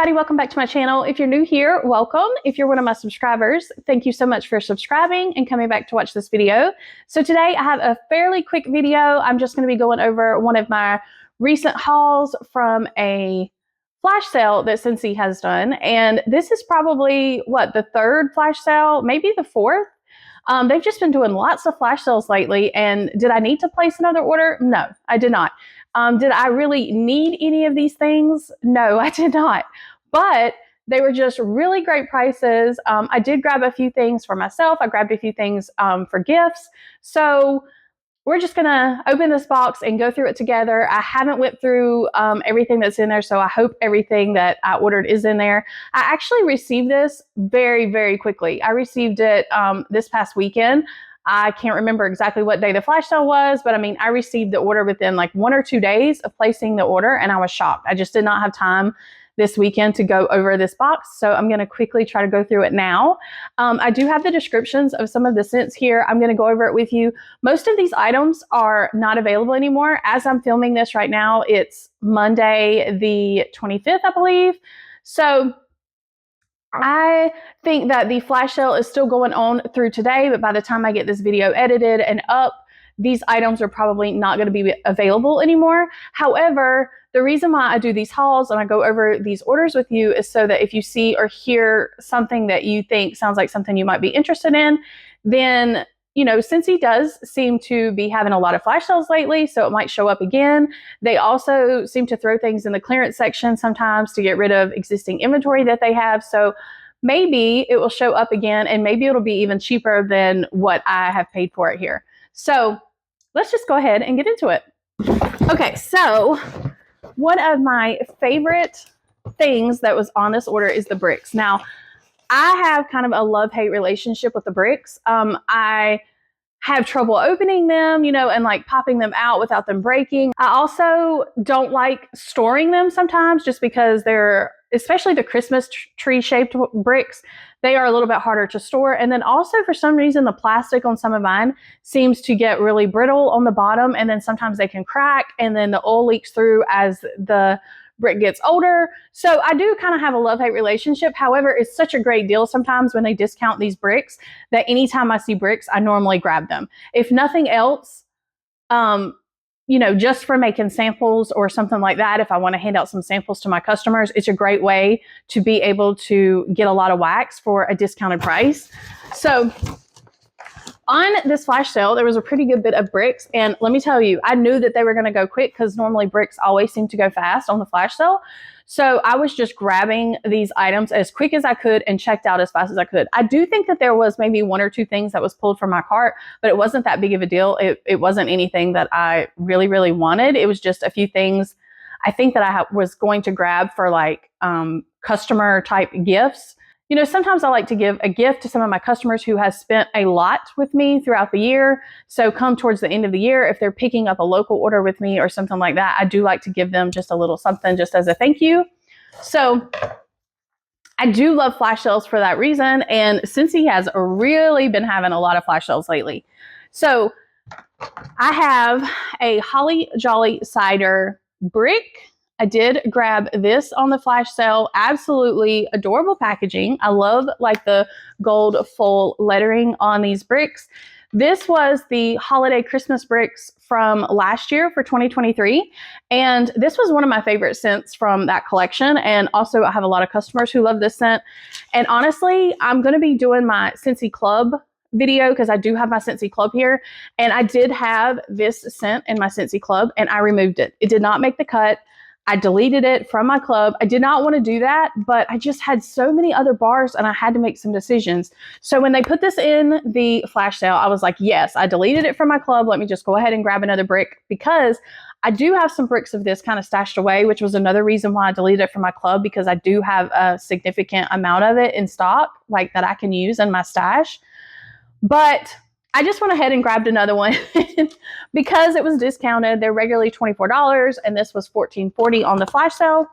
everybody, welcome back to my channel. If you're new here, welcome. If you're one of my subscribers, thank you so much for subscribing and coming back to watch this video. So today I have a fairly quick video. I'm just going to be going over one of my recent hauls from a flash sale that Scentsy has done. And this is probably, the third flash sale, maybe the fourth. They've just been doing lots of flash sales lately. And did I need to place another order? No, I did not. Did I really need any of these things? No, I did not. But they were just really great prices. I did grab a few things for myself. I grabbed a few things for gifts. So we're just going to open this box and go through it together. I haven't went through everything that's in there, so I hope everything that I ordered is in there. I actually received this very, very quickly. I received it this past weekend. I can't remember exactly what day the flash sale was, but I mean, I received the order within like 1 or 2 days of placing the order, and I was shocked. I just did not have time this weekend to go over this box, so I'm going to quickly try to go through it now. I do have the descriptions of some of the scents here. I'm going to go over it with you. Most of these items are not available anymore. As I'm filming this right now, it's Monday the 25th, I believe. So I think that the flash sale is still going on through today, but by the time I get this video edited and up, these items are probably not going to be available anymore. However, the reason why I do these hauls and I go over these orders with you is so that if you see or hear something that you think sounds like something you might be interested in, then, you know, Scentsy does seem to be having a lot of flash sales lately, so it might show up again. They also seem to throw things in the clearance section sometimes to get rid of existing inventory that they have. So maybe it will show up again, and maybe it'll be even cheaper than what I have paid for it here. So let's just go ahead and get into it. Okay, so one of my favorite things that was on this order is the bricks. Now, I have kind of a love-hate relationship with the bricks. I have trouble opening them, you know, and like popping them out without them breaking. I also don't like storing them sometimes just because they're, especially the Christmas tree shaped bricks, they are a little bit harder to store. And then also for some reason, the plastic on some of mine seems to get really brittle on the bottom, and then sometimes they can crack, and then the oil leaks through as the brick gets older. So I do kind of have a love-hate relationship. However, it's such a great deal sometimes when they discount these bricks that anytime I see bricks, I normally grab them. If nothing else, you know, just for making samples or something like that, if I want to hand out some samples to my customers, it's a great way to be able to get a lot of wax for a discounted price. So on this flash sale, there was a pretty good bit of bricks. And let me tell you, I knew that they were going to go quick because normally bricks always seem to go fast on the flash sale. So I was just grabbing these items as quick as I could and checked out as fast as I could. I do think that there was maybe 1 or 2 things that was pulled from my cart, but it wasn't that big of a deal. It wasn't anything that I really, really wanted. It was just a few things I think that I was going to grab for like customer type gifts. You know, sometimes I like to give a gift to some of my customers who has spent a lot with me throughout the year. So come towards the end of the year, if they're picking up a local order with me or something like that, I do like to give them just a little something just as a thank you. So I do love flash sales for that reason. And Scentsy has really been having a lot of flash sales lately. So I have a Holly Jolly cider brick. I did grab this on the flash sale. Absolutely adorable packaging. I love like the gold full lettering on these bricks. This was the holiday Christmas bricks from last year for 2023. And this was one of my favorite scents from that collection. And also I have a lot of customers who love this scent. And honestly, I'm going to be doing my Scentsy Club video because I do have my Scentsy Club here. And I did have this scent in my Scentsy Club and I removed it. It did not make the cut. I deleted it from my club. I did not want to do that, but I just had so many other bars and I had to make some decisions. So when they put this in the flash sale, I was like, yes, I deleted it from my club. Let me just go ahead and grab another brick because I do have some bricks of this kind of stashed away, which was another reason why I deleted it from my club, because I do have a significant amount of it in stock, like that I can use in my stash. But I just went ahead and grabbed another one because it was discounted. They're regularly $24 and this was $14.40 on the flash sale.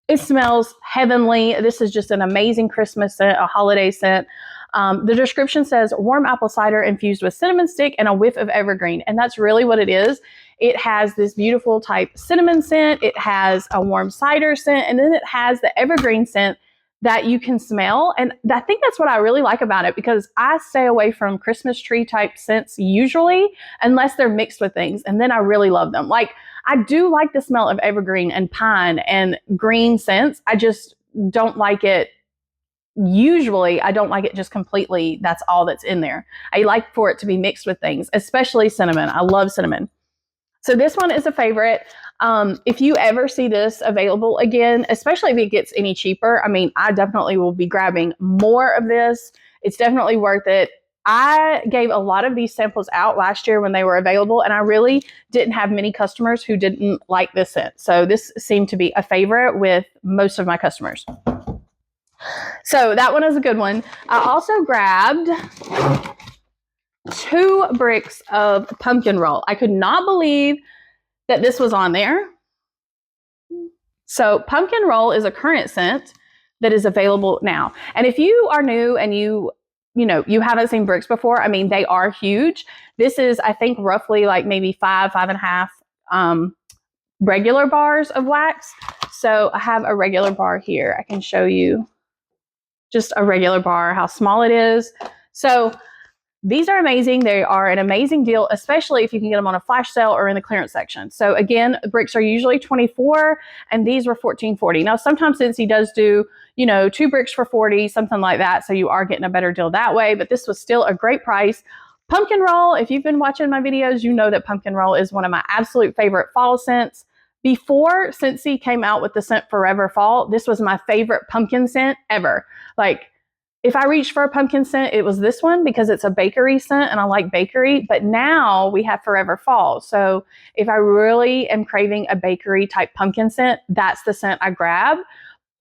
It smells heavenly. This is just an amazing Christmas scent, a holiday scent. The description says warm apple cider infused with cinnamon stick and a whiff of evergreen. And that's really what it is. It has this beautiful type cinnamon scent. It has a warm cider scent. And then it has the evergreen scent that you can smell. And I think that's what I really like about it, because I stay away from Christmas tree type scents usually, unless they're mixed with things. And then I really love them. Like, I do like the smell of evergreen and pine and green scents. I just don't like it. Usually, I don't like it just completely. That's all that's in there. I like for it to be mixed with things, especially cinnamon. I love cinnamon. So this one is a favorite. If you ever see this available again, especially if it gets any cheaper, I mean, I definitely will be grabbing more of this. It's definitely worth it. I gave a lot of these samples out last year when they were available, and I really didn't have many customers who didn't like this scent. So this seemed to be a favorite with most of my customers. So that one is a good one. I also grabbed 2 bricks of pumpkin roll. I could not believe that this was on there. So pumpkin roll is a current scent that is available now. And if you are new and you haven't seen bricks before, I mean, they are huge. This is, I think, roughly like maybe 5.5 regular bars of wax. So I have a regular bar here. I can show you just a regular bar, how small it is. So these are amazing. They are an amazing deal, especially if you can get them on a flash sale or in the clearance section. So again, bricks are usually $24 and these were $14.40. Now, sometimes Scentsy does do, 2 bricks for $40, something like that. So you are getting a better deal that way, but this was still a great price. Pumpkin roll, if you've been watching my videos, you know that pumpkin roll is one of my absolute favorite fall scents. Before Scentsy came out with the scent Forever Fall, this was my favorite pumpkin scent ever. Like, if I reached for a pumpkin scent, it was this one because it's a bakery scent and I like bakery. But now we have Forever Fall. So if I really am craving a bakery type pumpkin scent, that's the scent I grab.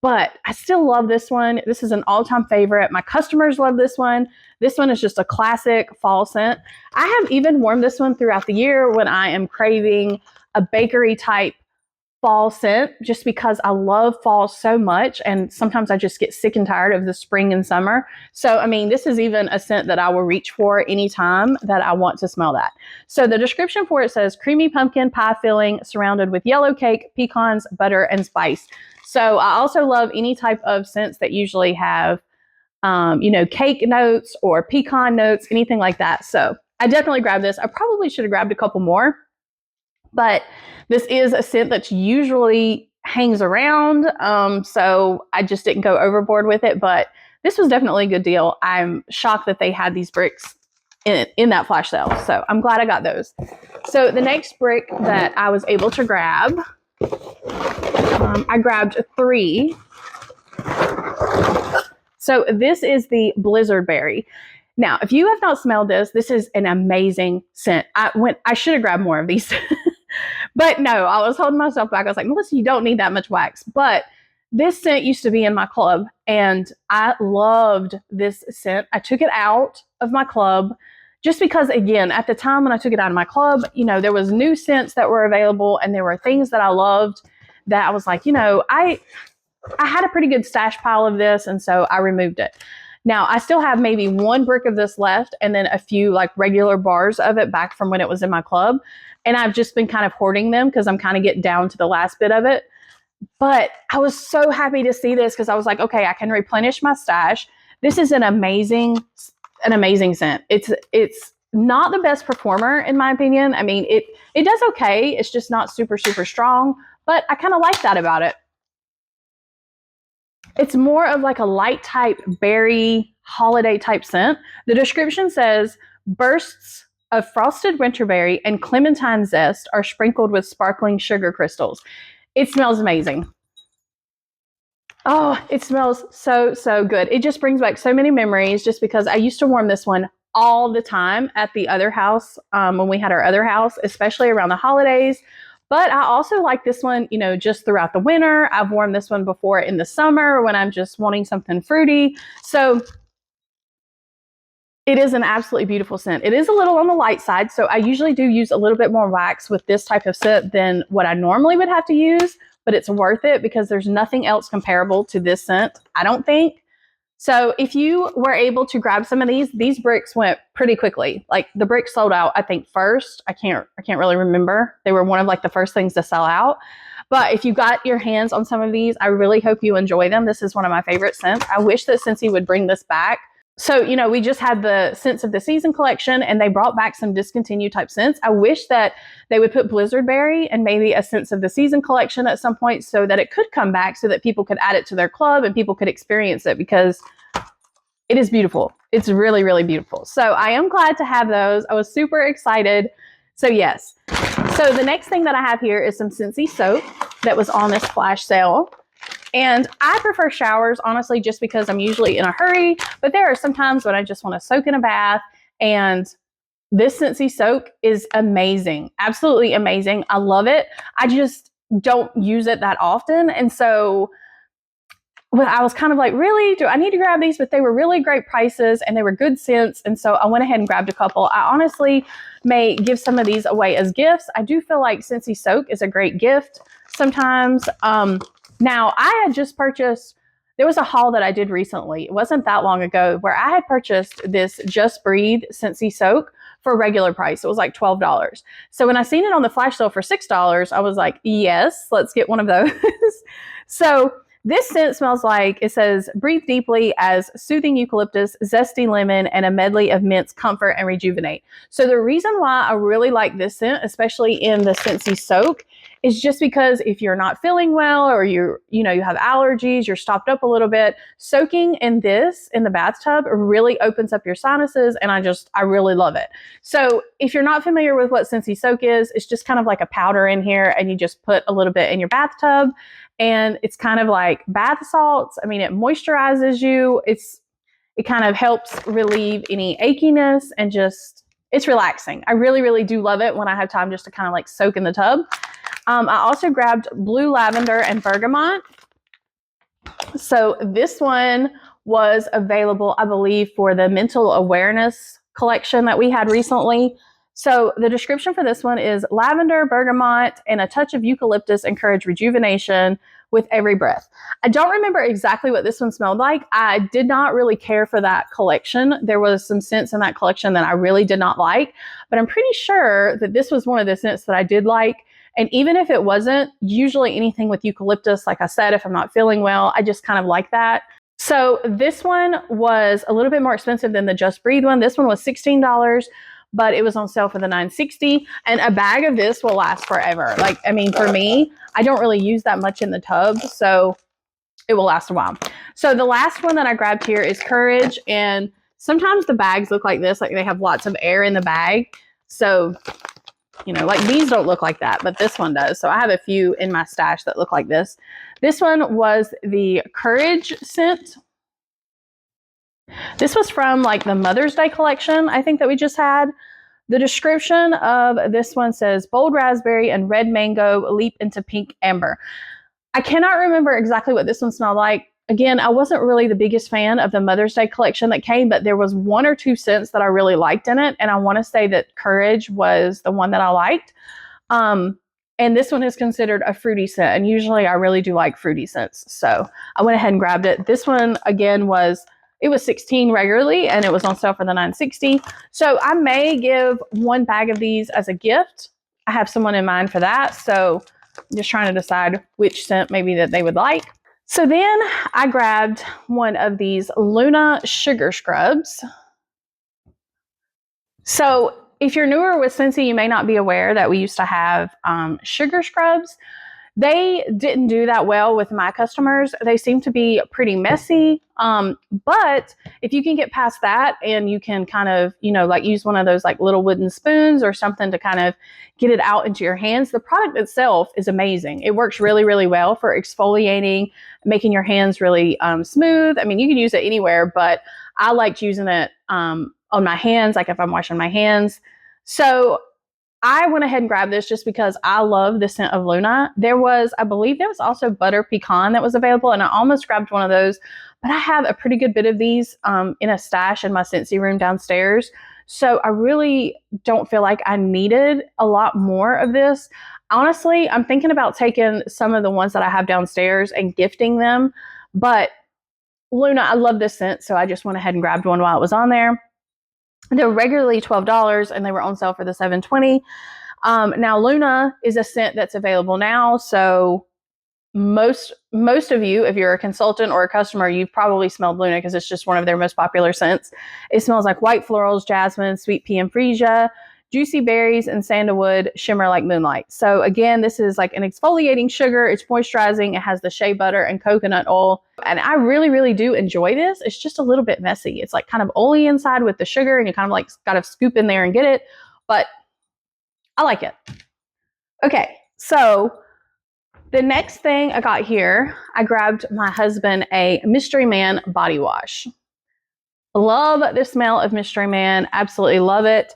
But I still love this one. This is an all-time favorite. My customers love this one. This one is just a classic fall scent. I have even worn this one throughout the year when I am craving a bakery type fall scent, just because I love fall so much, and sometimes I just get sick and tired of the spring and summer. So, I mean, this is even a scent that I will reach for anytime that I want to smell that. So the description for it says creamy pumpkin pie filling surrounded with yellow cake, pecans, butter, and spice. So I also love any type of scents that usually have, cake notes or pecan notes, anything like that. So I definitely grabbed this. I probably should have grabbed a couple more, but this is a scent that usually hangs around. So I just didn't go overboard with it, but this was definitely a good deal. I'm shocked that they had these bricks in that flash sale. So I'm glad I got those. So the next brick that I was able to grab, I grabbed 3. So this is the Blizzard Berry. Now, if you have not smelled this, this is an amazing scent. I should have grabbed more of these. But no, I was holding myself back. I was like, Melissa, you don't need that much wax. But this scent used to be in my club, and I loved this scent. I took it out of my club just because, again, at the time when I took it out of my club, there was new scents that were available, and there were things that I loved that I was like, I had a pretty good stash pile of this, and so I removed it. Now, I still have maybe 1 brick of this left and then a few like regular bars of it back from when it was in my club. And I've just been kind of hoarding them because I'm kind of getting down to the last bit of it. But I was so happy to see this because I was like, okay, I can replenish my stash. This is an amazing scent. It's not the best performer in my opinion. I mean, it does okay. It's just not super, super strong, but I kind of like that about it. It's more of like a light type berry holiday type scent. The description says bursts of frosted winterberry and clementine zest are sprinkled with sparkling sugar crystals. It smells amazing. Oh, it smells so, so good. It just brings back so many memories just because I used to warm this one all the time at the other house when we had our other house, especially around the holidays. But I also like this one, just throughout the winter. I've worn this one before in the summer when I'm just wanting something fruity. So it is an absolutely beautiful scent. It is a little on the light side, so I usually do use a little bit more wax with this type of scent than what I normally would have to use, but it's worth it because there's nothing else comparable to this scent, I don't think. So if you were able to grab some of these bricks went pretty quickly. Like the bricks sold out, I think first. I can't really remember. They were one of like the first things to sell out. But if you got your hands on some of these, I really hope you enjoy them. This is one of my favorite scents. I wish that Scentsy would bring this back. So, you know, we just had the Scents of the Season collection and they brought back some discontinued type scents. I wish that they would put Blizzard Berry and maybe a Scents of the Season collection at some point so that it could come back so that people could add it to their club and people could experience it, because it is beautiful. It's really, really beautiful. So I am glad to have those. I was super excited. So yes. So the next thing that I have here is some Scentsy soap that was on this flash sale. And I prefer showers, honestly, just because I'm usually in a hurry. But there are some times when I just want to soak in a bath. And this Scentsy soak is amazing. Absolutely amazing. I love it. I just don't use it that often. And so I was kind of like, really? Do I need to grab these? But they were really great prices and they were good scents. And so I went ahead and grabbed a couple. I honestly may give some of these away as gifts. I do feel like Scentsy soak is a great gift sometimes. Now, I had just purchased, there was a haul that I did recently. It wasn't that long ago where I had purchased this Just Breathe Scentsy soak for a regular price. It was like $12. So when I seen it on the flash sale for $6, I was like, yes, let's get one of those. So this scent smells like, it says, breathe deeply as soothing eucalyptus, zesty lemon, and a medley of mints comfort and rejuvenate. So the reason why I really like this scent, especially in the Scentsy soak, is just because if you're not feeling well or you have allergies, you're stopped up a little bit, soaking in this in the bathtub really opens up your sinuses, and I really love it. So if you're not familiar with what Scentsy soak is, it's just kind of like a powder in here, and you just put a little bit in your bathtub. And it's kind of like bath salts. I mean, it moisturizes you. It kind of helps relieve any achiness and just, it's relaxing. I really, really do love it when I have time just to kind of like soak in the tub. I also grabbed blue lavender and bergamot. So this one was available, I believe, for the mental awareness collection that we had recently. So the description for this one is lavender, bergamot, and a touch of eucalyptus encourage rejuvenation with every breath. I don't remember exactly what this one smelled like. I did not really care for that collection. There was some scents in that collection that I really did not like, but I'm pretty sure that this was one of the scents that I did like. And even if it wasn't, usually anything with eucalyptus, like I said, if I'm not feeling well, I just kind of like that. So this one was a little bit more expensive than the Just Breathe one. This one was $16. But it was on sale for the $9.60, and a bag of this will last forever. Like, I mean, for me, I don't really use that much in the tub, so it will last a while. So the last one that I grabbed here is Courage, and sometimes the bags look like this, like they have lots of air in the bag. So, you know, like these don't look like that, but this one does. So I have a few in my stash that look like this. This one was the Courage scent. This was from like the Mother's Day collection, I think, that we just had. The description of this one says, bold raspberry and red mango leap into pink amber. I cannot remember exactly what this one smelled like. Again, I wasn't really the biggest fan of the Mother's Day collection that came, but there was one or two scents that I really liked in it. And I want to say that Courage was the one that I liked. And this one is considered a fruity scent. And usually I really do like fruity scents. So I went ahead and grabbed it. This one, again, it was $16 regularly, and it was on sale for the $9.60. So I may give one bag of these as a gift. I have someone in mind for that. So I'm just trying to decide which scent maybe that they would like. So then I grabbed one of these Luna Sugar Scrubs. So if you're newer with Scentsy, you may not be aware that we used to have sugar scrubs. They didn't do that well with my customers. They seem to be pretty messy. But if you can get past that and you can kind of, like use one of those like little wooden spoons or something to kind of get it out into your hands, the product itself is amazing. It works really, really well for exfoliating, making your hands really smooth. I mean, you can use it anywhere, but I liked using it on my hands, like if I'm washing my hands. So I went ahead and grabbed this just because I love the scent of Luna. I believe there was also Butter Pecan that was available, and I almost grabbed one of those, but I have a pretty good bit of these in a stash in my Scentsy room downstairs. So I really don't feel like I needed a lot more of this. Honestly, I'm thinking about taking some of the ones that I have downstairs and gifting them, but Luna, I love this scent, so I just went ahead and grabbed one while it was on there. They're regularly $12 and they were on sale for the $7.20. Now Luna is a scent that's available now, so most of you, if you're a consultant or a customer, you've probably smelled Luna because it's just one of their most popular scents. It smells like white florals, jasmine, sweet pea and freesia, juicy berries, and sandalwood shimmer like moonlight. So again, this is like an exfoliating sugar. It's moisturizing. It has the shea butter and coconut oil. And I really, really do enjoy this. It's just a little bit messy. It's like kind of oily inside with the sugar, and you kind of like got to scoop in there and get it. But I like it. Okay, so the next thing I got here, I grabbed my husband a Mystery Man body wash. Love the smell of Mystery Man. Absolutely love it.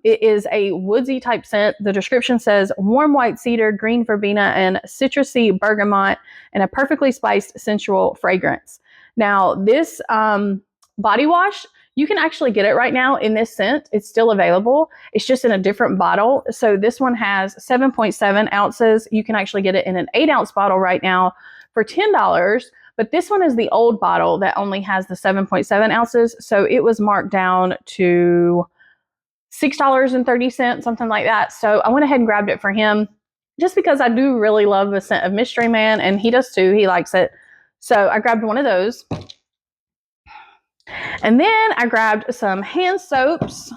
It is a woodsy type scent. The description says warm white cedar, green verbena, and citrusy bergamot, and a perfectly spiced sensual fragrance. Now, this body wash, you can actually get it right now in this scent. It's still available. It's just in a different bottle. So this one has 7.7 ounces. You can actually get it in an 8-ounce bottle right now for $10. But this one is the old bottle that only has the 7.7 ounces. So it was marked down to $6.30, something like that. So I went ahead and grabbed it for him just because I do really love the scent of Mystery Man, and he does too. He likes it. So I grabbed one of those. And then I grabbed some hand soaps.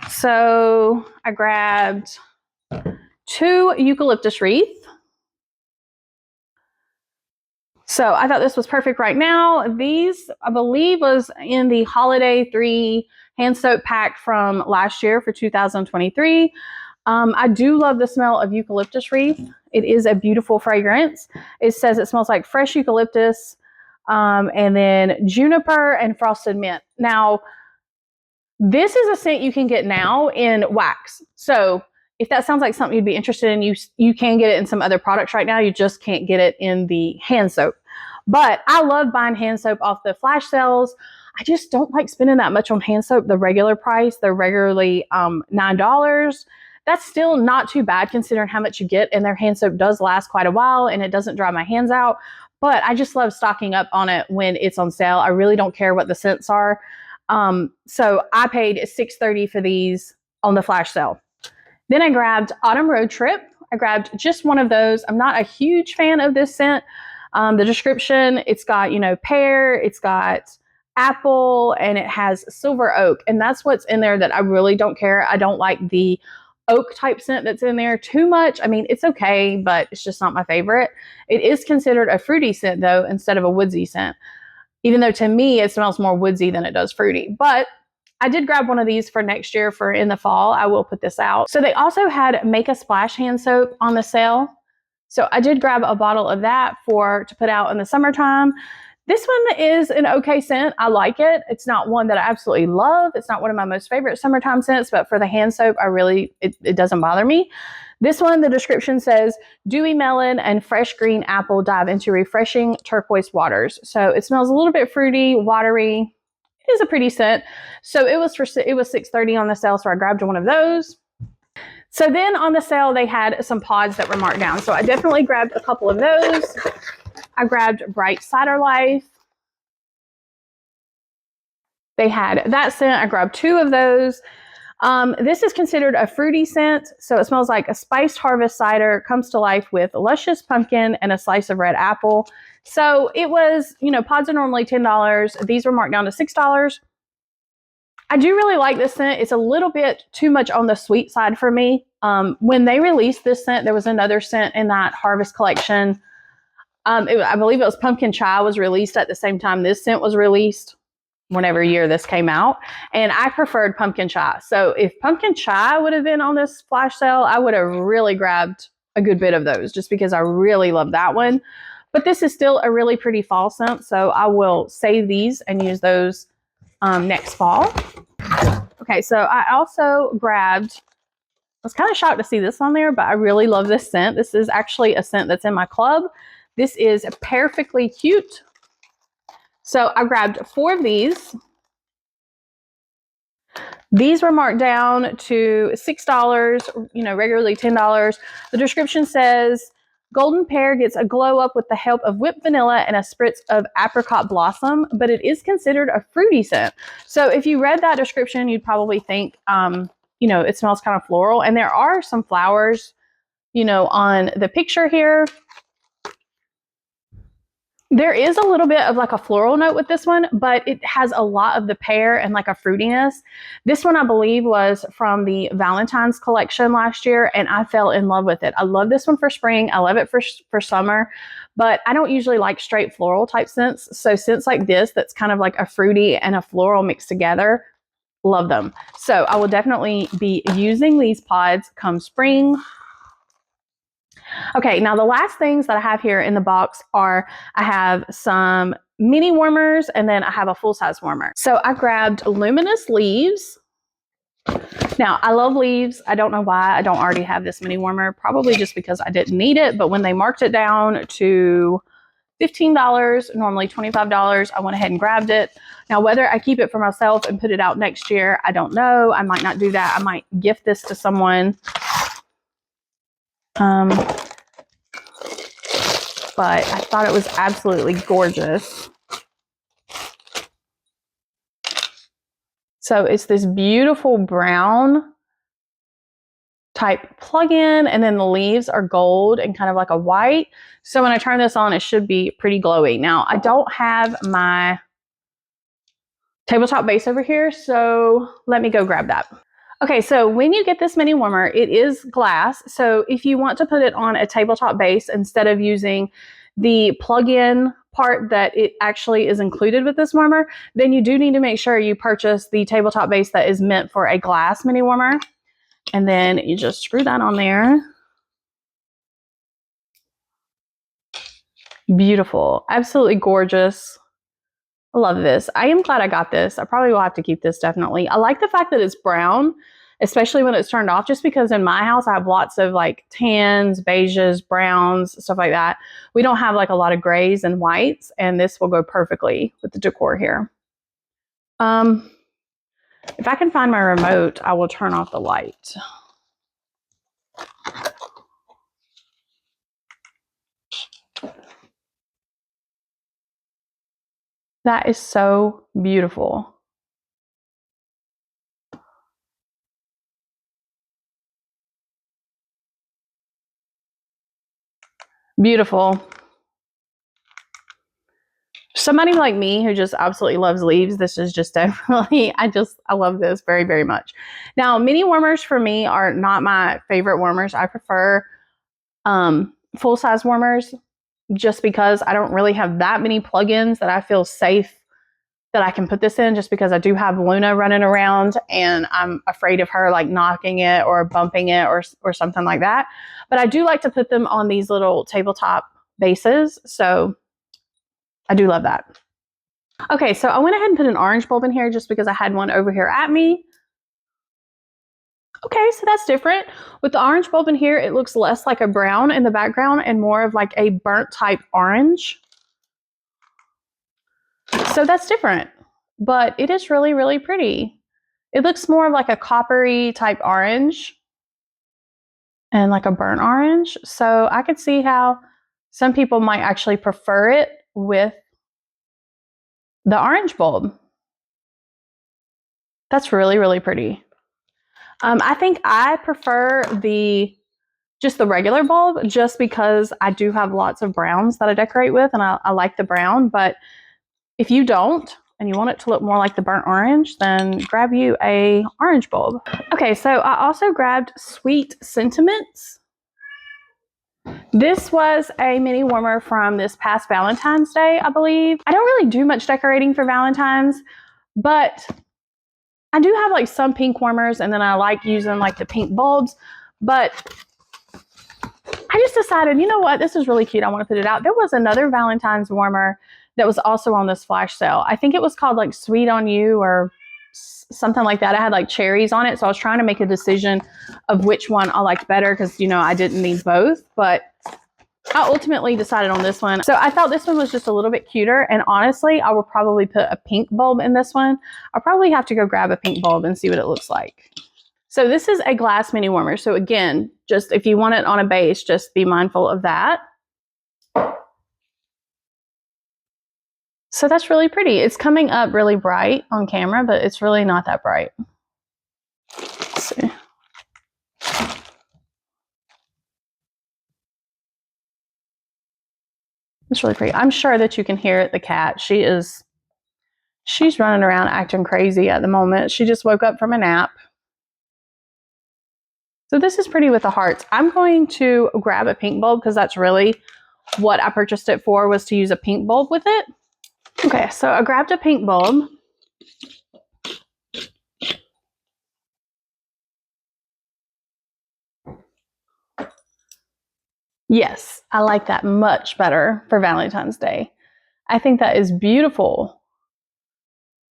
So I grabbed 2 eucalyptus wreath. So I thought this was perfect right now. These, I believe, was in the Holiday 3 hand soap pack from last year for 2023. I do love the smell of eucalyptus wreath. It is a beautiful fragrance. It says it smells like fresh eucalyptus, and then juniper and frosted mint. Now, this is a scent you can get now in wax. So if that sounds like something you'd be interested in, you can get it in some other products right now. You just can't get it in the hand soap. But I love buying hand soap off the flash sales. I just don't like spending that much on hand soap. The regular price, they're regularly $9. That's still not too bad considering how much you get, and their hand soap does last quite a while and it doesn't dry my hands out. But I just love stocking up on it when it's on sale. I really don't care what the scents are. So I paid $6.30 for these on the flash sale. Then I grabbed Autumn Road Trip. I grabbed just one of those. I'm not a huge fan of this scent. The description, it's got, pear, it's got apple, and it has silver oak. And that's what's in there that I really don't care. I don't like the oak type scent that's in there too much. I mean, it's okay, but it's just not my favorite. It is considered a fruity scent though, instead of a woodsy scent. Even though to me, it smells more woodsy than it does fruity. But I did grab one of these for next year for in the fall. I will put this out. So they also had Make a Splash hand soap on the sale. So I did grab a bottle of that to put out in the summertime. This one is an okay scent. I like it. It's not one that I absolutely love. It's not one of my most favorite summertime scents, but for the hand soap, it doesn't bother me. This one, the description says, dewy melon and fresh green apple dive into refreshing turquoise waters. So it smells a little bit fruity, watery. It is a pretty scent. So it was $6.30 on the sale, so I grabbed one of those. So then on the sale, they had some pods that were marked down. So I definitely grabbed a couple of those. I grabbed Bright Cider Life. They had that scent. I grabbed 2 of those. This is considered a fruity scent. So it smells like a spiced harvest cider comes to life with luscious pumpkin and a slice of red apple. So it was, pods are normally $10. These were marked down to $6. I do really like this scent. It's a little bit too much on the sweet side for me. When they released this scent, there was another scent in that Harvest collection. I believe it was Pumpkin Chai was released at the same time this scent was released, whenever year this came out. And I preferred Pumpkin Chai. So if Pumpkin Chai would have been on this flash sale, I would have really grabbed a good bit of those just because I really love that one. But this is still a really pretty fall scent. So I will save these and use those next fall. Okay, so I also grabbed, I was kind of shocked to see this on there, but I really love this scent. This is actually a scent that's in my club. This is Perfectly Cute. So I grabbed 4 of these. These were marked down to $6, regularly $10. The description says Golden pear gets a glow up with the help of whipped vanilla and a spritz of apricot blossom, but it is considered a fruity scent. So if you read that description, you'd probably think, you know, it smells kind of floral. And there are some flowers, you know, on the picture here. There is a little bit of like a floral note with this one, but it has a lot of the pear and like a fruitiness. This one, I believe, was from the Valentine's collection last year, and I fell in love with it. I love this one for spring. I love it for summer, but I don't usually like straight floral type scents. So scents like this, that's kind of like a fruity and a floral mixed together, love them. So I will definitely be using these pods come spring. Okay, now the last things that I have here in the box are, I have some mini warmers and then I have a full-size warmer. So I grabbed luminous leaves. Now, I love leaves. I don't know why I don't already have this mini warmer, probably just because I didn't need it, but when they marked it down to $15, normally $25, I went ahead and grabbed it. Now, whether I keep it for myself and put it out next year, I don't know. I might not do that. I might gift this to someone. But I thought it was absolutely gorgeous. So it's this beautiful brown type plug-in, and then the leaves are gold and kind of like a white. So when I turn this on, it should be pretty glowy. Now, I don't have my tabletop base over here, so let me go grab that. Okay, so when you get this mini warmer, it is glass. So if you want to put it on a tabletop base instead of using the plug-in part that it actually is included with this warmer, then you do need to make sure you purchase the tabletop base that is meant for a glass mini warmer. And then you just screw that on there. Beautiful, absolutely gorgeous. I love this. I am glad I got this. I probably will have to keep this definitely. I like the fact that it's brown, especially when it's turned off, just because in my house I have lots of like tans, beiges, browns, stuff like that. We don't have like a lot of grays and whites, and this will go perfectly with the decor here. If I can find my remote, I will turn off the light. That is so beautiful. Beautiful. Somebody like me who just absolutely loves leaves, this is just definitely, I love this very, very much. Now, mini warmers for me are not my favorite warmers. I prefer full-size warmers just because I don't really have that many plugins that I feel safe that I can put this in, just because I do have Luna running around and I'm afraid of her like knocking it or bumping it or something like that. But I do like to put them on these little tabletop bases. So I do love that. Okay, so I went ahead and put an orange bulb in here just because I had one over here at me. Okay, so that's different. With the orange bulb in here, it looks less like a brown in the background and more of like a burnt type orange. So that's different, but it is really, really pretty. It looks more of like a coppery type orange and like a burnt orange. So I could see how some people might actually prefer it with the orange bulb. That's really, really pretty. I think I prefer just the regular bulb, just because I do have lots of browns that I decorate with, and I like the brown. But if you don't, and you want it to look more like the burnt orange, then grab you a orange bulb. Okay, so I also grabbed Sweet Sentiments. This was a mini warmer from this past Valentine's Day, I believe. I don't really do much decorating for Valentine's, but I do have like some pink warmers, and then I like using like the pink bulbs. But I just decided, you know what, this is really cute. I want to put it out. There was another Valentine's warmer that was also on this flash sale. I think it was called like Sweet on You or something like that. I had like cherries on it. So I was trying to make a decision of which one I liked better, because, you know, I didn't need both, but I ultimately decided on this one. So I thought this one was just a little bit cuter. And honestly, I will probably put a pink bulb in this one. I'll probably have to go grab a pink bulb and see what it looks like. So this is a glass mini warmer. So again, just if you want it on a base, just be mindful of that. So that's really pretty. It's coming up really bright on camera, but it's really not that bright. Let's see. It's really pretty. I'm sure that you can hear the cat. She's running around acting crazy at the moment. She just woke up from a nap. So this is pretty with the hearts. I'm going to grab a pink bulb because that's really what I purchased it for, was to use a pink bulb with it. Okay, so I grabbed a pink bulb. Yes, I like that much better for Valentine's Day. I think that is beautiful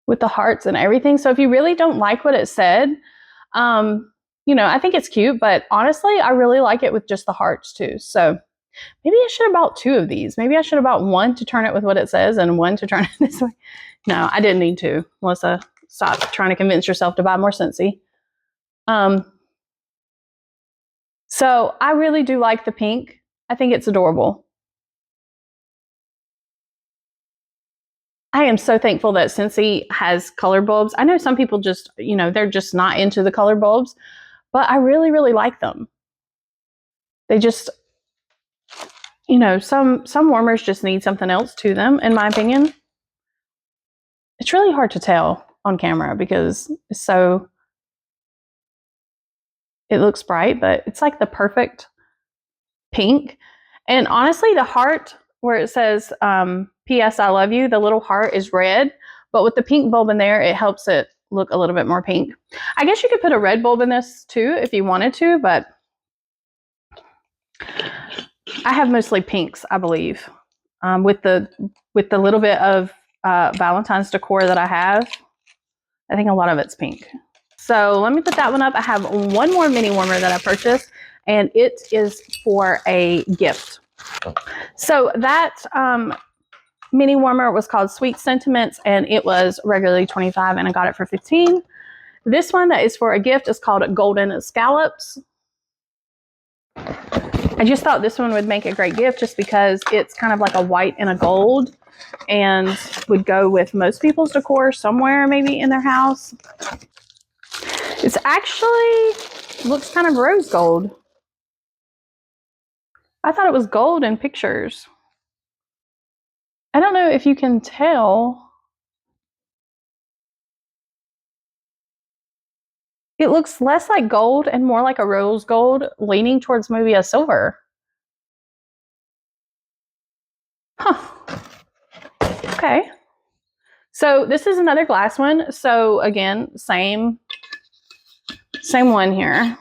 with the hearts and everything. So if you really don't like what it said, you know, I think it's cute, but honestly, I really like it with just the hearts too. So maybe I should have bought 2 of these. Maybe I should have bought one to turn it with what it says and one to turn it this way. No, I didn't need to. Melissa, stop trying to convince yourself to buy more Scentsy. So I really do like the pink. I think it's adorable. I am so thankful that Scentsy has color bulbs. I know some people just, you know, they're just not into the color bulbs, but I really, really like them. They just, you know, some warmers just need something else to them, in my opinion. It's really hard to tell on camera because it's so, it looks bright, but it's like the perfect pink. And honestly, the heart where it says P.S. I love you, the little heart is red, but with the pink bulb in there, it helps it look a little bit more pink. I guess you could put a red bulb in this too if you wanted to, but I have mostly pinks, I believe. With the little bit of Valentine's decor that I have, I think a lot of it's pink. So let me put that one up. I have one more mini warmer that I purchased, and it is for a gift. So that mini warmer was called Sweet Sentiments, and it was regularly $25, and I got it for $15. This one that is for a gift is called Golden Scallops. I just thought this one would make a great gift just because it's kind of like a white and a gold and would go with most people's decor somewhere maybe in their house. It's actually looks kind of rose gold. I thought it was gold in pictures. I don't know if you can tell. It looks less like gold and more like a rose gold, leaning towards maybe a silver. Huh. Okay. So this is another glass one. So again, same one here.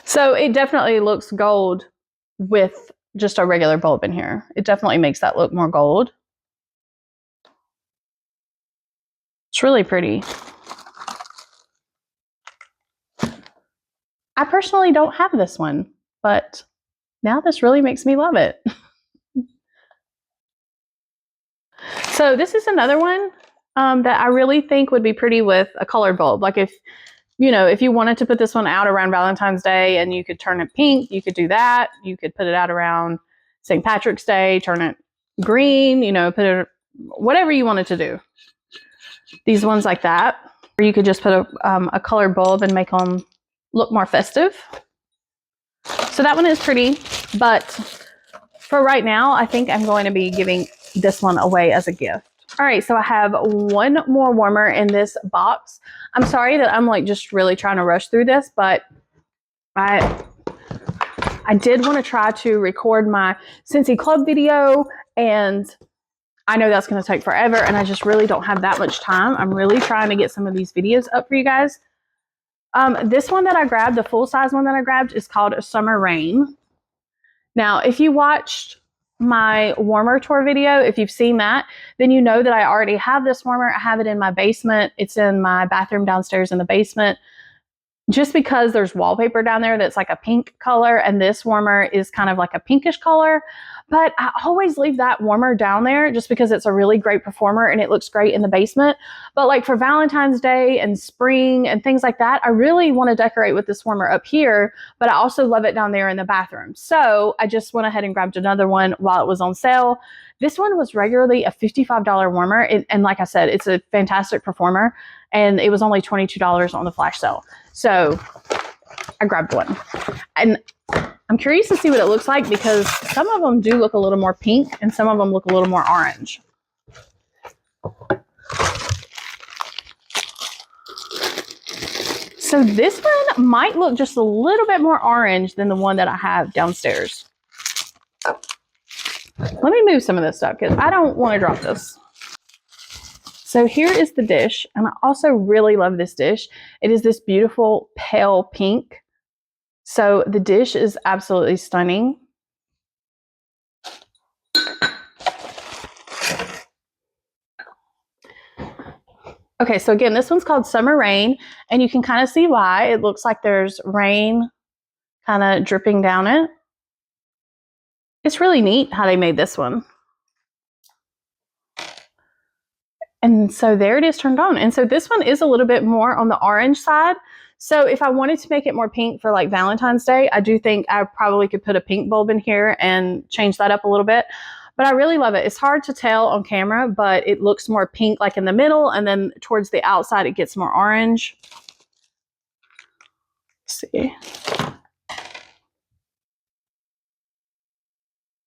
So it definitely looks gold with just a regular bulb in here. It definitely makes that look more gold. It's really pretty. I personally don't have this one, but now this really makes me love it. So this is another one that I really think would be pretty with a colored bulb. Like if you wanted to put this one out around Valentine's Day and you could turn it pink, you could do that. You could put it out around St. Patrick's Day, turn it green, put it whatever you wanted to do. These ones like that. Or you could just put a colored bulb and make them look more festive. So that one is pretty, but for right now, I think I'm going to be giving this one away as a gift. All right, so I have one more warmer in this box. I'm sorry that I'm like just really trying to rush through this, but I did want to try to record my Scentsy Club video, and I know that's going to take forever, and I just really don't have that much time. I'm really trying to get some of these videos up for you guys. This one that I grabbed, the full-size one that I grabbed, is called Summer Rain. Now, if you watched my warmer tour video, if you've seen that, then you know that I already have this warmer. I have it in my basement. It's in my bathroom downstairs in the basement. Just because there's wallpaper down there that's like a pink color, and this warmer is kind of like a pinkish color. But I always leave that warmer down there just because it's a really great performer and it looks great in the basement. But like for Valentine's Day and spring and things like that, I really want to decorate with this warmer up here, but I also love it down there in the bathroom. So I just went ahead and grabbed another one while it was on sale. This one was regularly a $55 warmer. And like I said, it's a fantastic performer, and it was only $22 on the flash sale. So I grabbed one. And I'm curious to see what it looks like because some of them do look a little more pink and some of them look a little more orange. So this one might look just a little bit more orange than the one that I have downstairs. Let me move some of this stuff because I don't want to drop this. So here is the dish, and I also really love this dish. It is this beautiful pale pink. So the dish is absolutely stunning. Okay, so again, this one's called Summer Rain, and you can kind of see why. It looks like there's rain kind of dripping down it. It's really neat how they made this one. And so there it is turned on. And so this one is a little bit more on the orange side. So if I wanted to make it more pink for like Valentine's Day, I do think I probably could put a pink bulb in here and change that up a little bit. But I really love it. It's hard to tell on camera, but it looks more pink like in the middle, and then towards the outside it gets more orange. Let's see.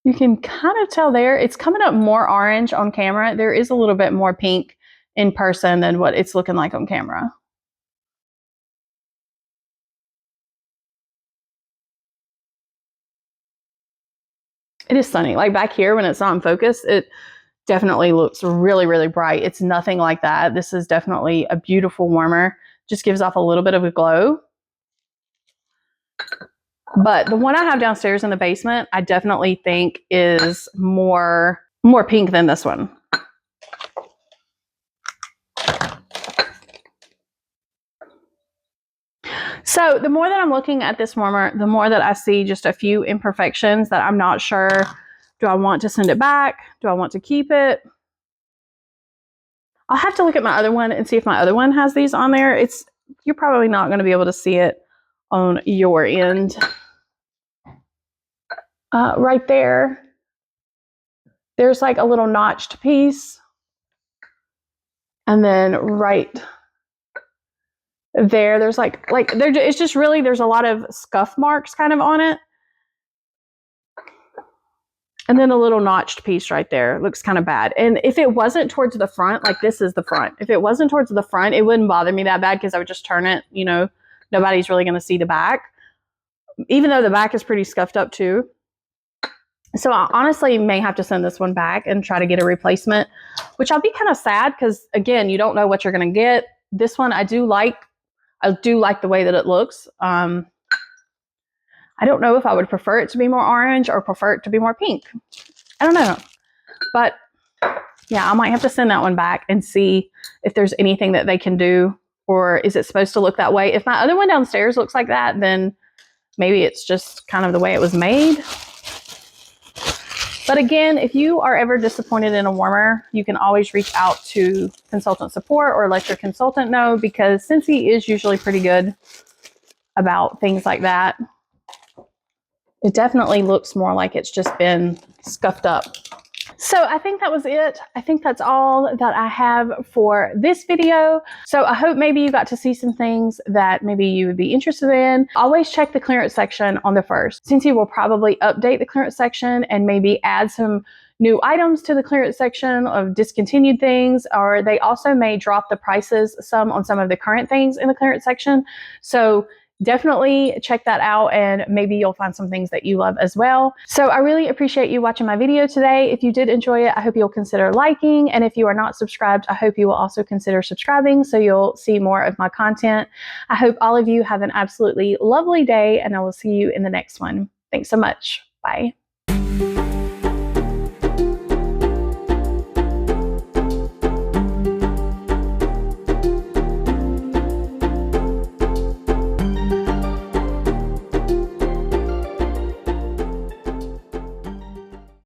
You can kind of tell there, it's coming up more orange on camera. There is a little bit more pink in person than what it's looking like on camera. It is stunning. Like back here when it's not in focus, it definitely looks really, really bright. It's nothing like that. This is definitely a beautiful warmer. Just gives off a little bit of a glow. But the one I have downstairs in the basement, I definitely think is more pink than this one. So the more that I'm looking at this warmer, the more that I see just a few imperfections that I'm not sure. Do I want to send it back? Do I want to keep it? I'll have to look at my other one and see if my other one has these on there. You're probably not going to be able to see it on your end. Right there, there's like a little notched piece. And then right there's it's just really, there's a lot of scuff marks kind of on it. And then a little notched piece right there. Looks kind of bad. And if it wasn't towards the front, like this is the front. If it wasn't towards the front, it wouldn't bother me that bad because I would just turn it, you know, nobody's really going to see the back. Even though the back is pretty scuffed up too. So I honestly may have to send this one back and try to get a replacement, which I'll be kind of sad because, again, you don't know what you're going to get. This one I do like the way that it looks. I don't know if I would prefer it to be more orange or prefer it to be more pink. I don't know. But yeah, I might have to send that one back and see if there's anything that they can do, or is it supposed to look that way? If my other one downstairs looks like that, then maybe it's just kind of the way it was made. But again, if you are ever disappointed in a warmer, you can always reach out to consultant support or let your consultant know, because Scentsy is usually pretty good about things like that. It definitely looks more like it's just been scuffed up. So I think that was it. I think that's all that I have for this video. So I hope maybe you got to see some things that maybe you would be interested in. Always check the clearance section on the first. Scentsy will probably update the clearance section and maybe add some new items to the clearance section of discontinued things, or they also may drop the prices some on some of the current things in the clearance section. So definitely check that out, and maybe you'll find some things that you love as well. So I really appreciate you watching my video today. If you did enjoy it, I hope you'll consider liking. And if you are not subscribed, I hope you will also consider subscribing so you'll see more of my content. I hope all of you have an absolutely lovely day, and I will see you in the next one. Thanks so much. Bye.